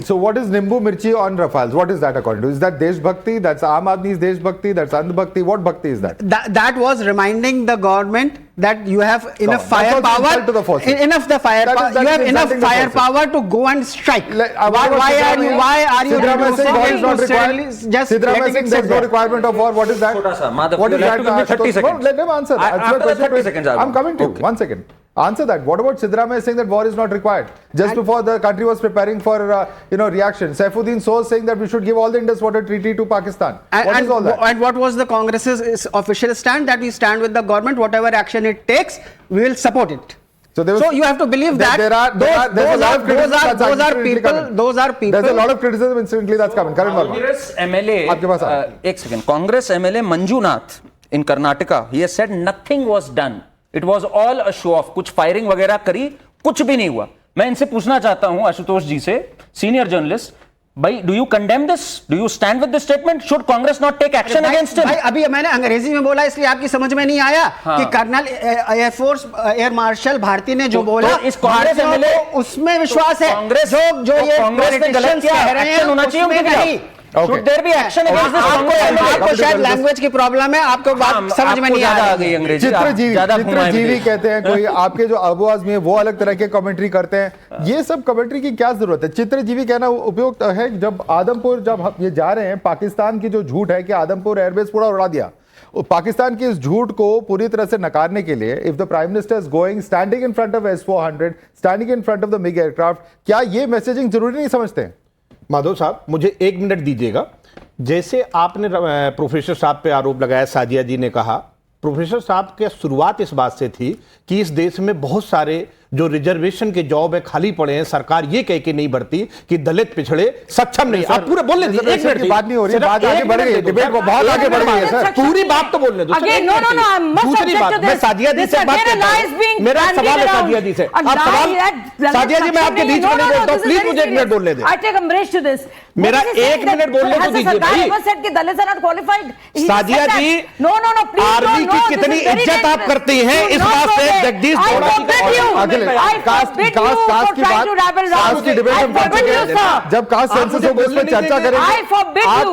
So what is Nimbu Mirchi on Rafales? What is that according to? Is that Desh Bhakti? That's Aam Aadmi's Desh Bhakti? That's And Bhakti? What Bhakti is that? That was reminding the government that you have enough firepower. Enough the firepower. You have enough firepower to go and strike. Why are you just letting there's no requirement of war? What is that? What is that? 30 seconds. Let them answer. After 30 seconds. I'm coming to you. 1 second. Answer that. What about Siddaramaiah saying that war is not required? Just before the country was preparing for reaction. Saifuddin Soz saying that we should give all the Indus Water Treaty to Pakistan. What is all that? And what was the Congress's official stand? That we stand with the government. Whatever action it takes, we will support it. So you have to believe that those are people. There's a lot of criticism instantly that's coming. Karan Verma. Congress MLA. Ek second. Congress MLA Manjunath in Karnataka. He has said nothing was done. It was all a show off. कुछ firing वगैरह करी, कुछ भी नहीं हुआ. मैं इनसे पूछना चाहता हूं आशुतोष जी से, सीनियर जर्नलिस्ट, भाई, do you condemn this? Do you stand with this statement? Should Congress not take action against him? भाई, अभी मैंने अंग्रेजी में बोला इसलिए आपकी समझ में नहीं आया कि colonel air force air marshal Bharti ने जो बोला, इस कांग्रेस एमएलए उसमें विश्वास है. जो ये कांग्रेस ने गलत किया है, एक्शन होना चाहिए उनके खिलाफ. Should there be action against this Congress? आपको शायद लैंग्वेज की प्रॉब्लम है, आपको बात समझ में नहीं आ रही है. चित्रजीवी कहते हैं कोई, आपके जो अबू आजमी है वो अलग तरह के कमेंट्री करते हैं. ये सब कमेंट्री की क्या जरूरत है? चित्रजीवी कहना उपयुक्त है. जब आदमपुर जब ये जा रहे हैं, पाकिस्तान की जो झूठ है कि आदमपुर एयरबेस पूरा उड़ा दिया, पाकिस्तान की इस झूठ को पूरी तरह से नकारने के लिए if the prime minister is going standing in front of S-400, standing in front of the MiG aircraft, क्या ये मैसेजिंग जरूरी नहीं समझते हैं? माधव साहब, मुझे 1 मिनट दीजिएगा. जैसे आपने प्रोफेसर साहब पे आरोप लगाया, साजिया जी ने कहा, प्रोफेसर साहब की शुरुआत इस बात से थी कि इस देश में बहुत सारे जो रिजर्वेशन के जॉब है खाली पड़े हैं, सरकार ये कह के नहीं भरती कि दलित पिछड़े सक्षम नहीं. आप पूरे बोल लेते, एक मिनट की बात नहीं हो रही, बात आगे बढ़ गई, डिबेट बहुत आगे बढ़ गई है सर. पूरी बात तो बोलने दो. दूसरी बात, मैं साजिया जी से बात करता हूं. मेरा सवाल है साजिया जी से. आप सवाल, साजिया जी मैं आपके बीच में नहीं बोलता हूं, प्लीज मुझे 1 मिनट बोलने दें. मेरा 1 मिनट बोलने को दीजिए भाई. साजिया जी, आर्मी की कितनी इज्जत आप करती हैं इस बात से जगदीश जब कास्ट सेंसस होगा उस पर चर्चा करेंगे.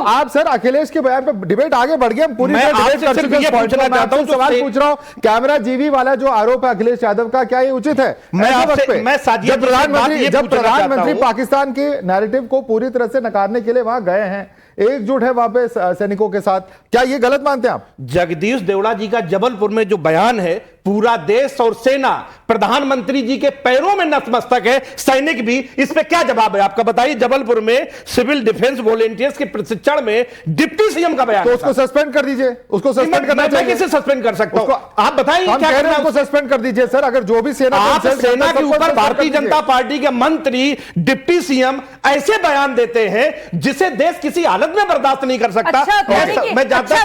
आप सर अखिलेश के बयान पर डिबेट आगे बढ़ गए, हम पूरी डिबेट कर चुके हैं. पूछना चाहता हूं, सवाल पूछ रहा हूं, कैमरा जीवी वाला जो आरोप है अखिलेश यादव का, क्या ये उचित है? जब प्रधानमंत्री पाकिस्तान के नैरेटिव को पूरी तरह से नकारने के लिए वहां गए हैं, एकजुट है वहां पे सैनिकों के साथ, क्या ये गलत मानते हैं आप? जगदीश देवड़ा जी का जबलपुर में जो बयान है, पूरा देश और सेना प्रधानमंत्री जी के पैरों में नतमस्तक है, सैनिक भी. इस पे क्या जवाब है आपका, बताइए. जबलपुर में सिविल डिफेंस वॉलेंटियर्स के प्रशिक्षण में डिप्टी सीएम का बयान. तो उसको सस्पेंड कर दीजिए. उसको सस्पेंड करना चाहिए. मैं किसे सस्पेंड कर सकता हूं? आप बताइए क्या करना है. उसको सस्पेंड कर दीजिए सर. अगर जो भी सेना के ऊपर भारतीय जनता पार्टी के मंत्री, डिप्टी सीएम ऐसे बयान देते हैं जिसे देश किसी हालत में बर्दाश्त नहीं कर सकता. मैं जानता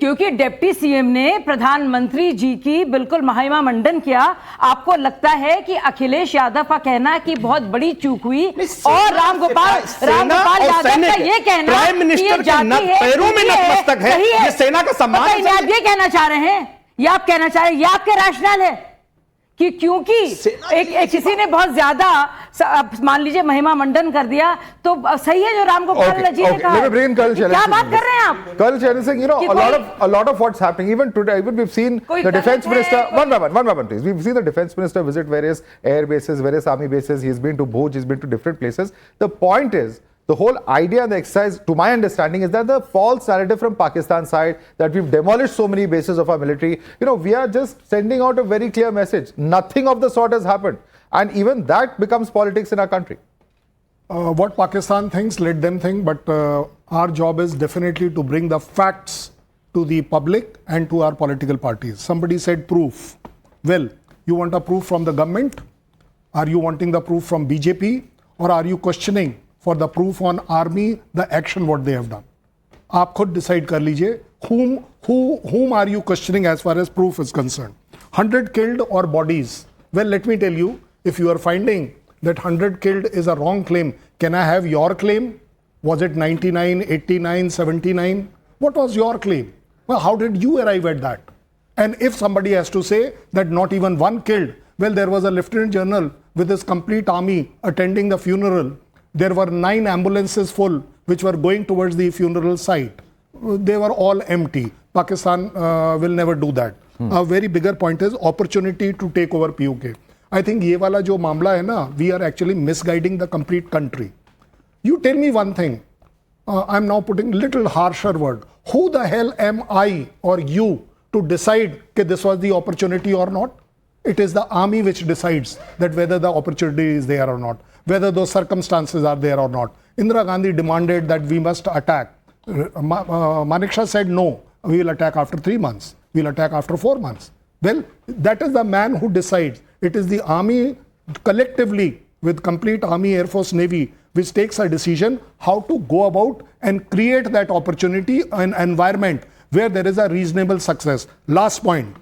क्योंकि डिप्टी सीएम ने प्रधानमंत्री जी की बिल्कुल महिमा मंडन किया. आपको लगता है कि अखिलेश यादव का कहना कि बहुत बड़ी चूक हुई और रामगोपाल यादव का ये कहना प्राइम मिनिस्टर के पैरों में नतमस्तक है, ये सेना का सम्मान है. आप ये कहना चाह रहे हैं, ये आप कहना चाह रहे हैं, ये आपके रैशनल है कि क्योंकि किसी ने बहुत ज्यादा मान लीजिए महिमा मंडन कर दिया तो सही है जो रामगोपाल जी ने कहा. क्या बात कर रहे हैं आप? Colonel Charan Singh, you know, a lot of what's happening even today, even we've seen the defense minister, one by one please, we've seen the defense minister visit various air bases, various army bases. He's been to Bhuj, he's been to different places. The point is, the whole idea and the exercise, to my understanding, is that the false narrative from Pakistan side that we've demolished so many bases of our military, we are just sending out a very clear message. Nothing of the sort has happened. And even that becomes politics in our country. What Pakistan thinks, let them think, but our job is definitely to bring the facts to the public and to our political parties. Somebody said proof. Well, you want a proof from the government? Are you wanting the proof from BJP? Or are you questioning for the proof on army, the action what they have done? आप खुद decide कर लीजिए whom are you questioning as far as proof is concerned. 100 killed or bodies. Well, let me tell you, if you are finding that 100 killed is a wrong claim, can I have your claim? Was it 99, 89, 79? What was your claim? Well, how did you arrive at that? And if somebody has to say that not even one killed, Well, there was a lieutenant general with his complete army attending the funeral. There were 9 ambulances full which were going towards the funeral site. They were all empty. Pakistan will never do that. A very bigger point is opportunity to take over PUK. I think ये वाला जो मामला है ना, we are actually misguiding the complete country. You tell me one thing. I'm now putting little harsher word. Who the hell am I or you to decide that this was the opportunity or not? It is the army which decides that whether the opportunity is there or not, whether those circumstances are there or not. Indira Gandhi demanded that we must attack. Manekshaw said no, we will attack after 3 months. We will attack after 4 months. Well, that is the man who decides. It is the army collectively with complete army, air force, navy which takes a decision how to go about and create that opportunity and environment where there is a reasonable success. Last point.